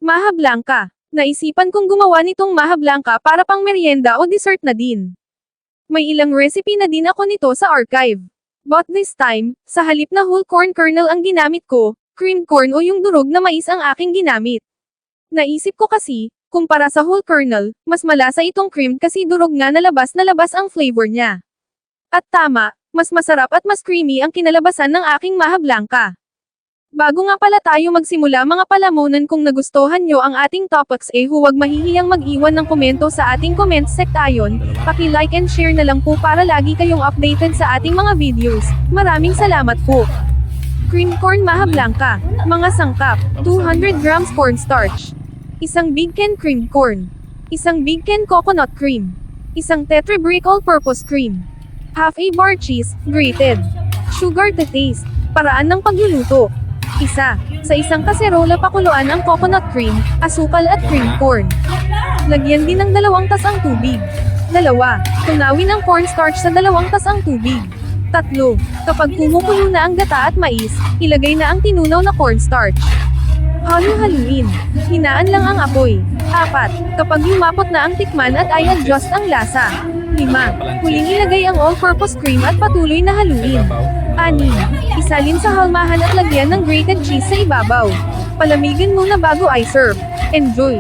Maha Blanca. Naisipan kong gumawa nitong maha blanca para pang merienda o dessert na din. May ilang recipe na din ako nito sa archive. But this time, sa halip na whole corn kernel ang ginamit ko, creamed corn o yung durog na mais ang aking ginamit. Naisip ko kasi, kumpara sa whole kernel, mas malasa itong creamed kasi durog nga na labas ang flavor niya. At tama, mas masarap at mas creamy ang kinalabasan ng aking maha blanca. Bago nga pala tayo magsimula mga palamunan, kung nagustuhan nyo ang ating topics huwag mahihiyang mag-iwan ng komento sa ating comment section, paki-like and share na lang po para lagi kayong updated sa ating mga videos. Maraming salamat po. Cream corn maha blanca. Mga sangkap, 200 grams cornstarch. Isang big can cream corn. Isang big can coconut cream. Isang Tetra Brick all-purpose cream. Half a bar cheese, grated. Sugar to taste. Paraan ng pagluluto. Isa. Sa isang kaserola pakuluan ang coconut cream, asukal at cream corn. Lagyan din ng 2 tasang tubig. 2. Tunawin ang cornstarch sa 2 tasang tubig. 3. Kapag kumukulo na ang gata at mais, ilagay na ang tinunaw na cornstarch. Halu-haluin. Hinaan lang ang apoy. 4. Kapag lumapot na ang tikman at i-adjust ang lasa. 5. Huling ilagay ang all-purpose cream at patuloy na haluin. 6. Isalin sa halmahan at lagyan ng grated cheese sa ibabaw. Palamigan muna bago i-serve. Enjoy!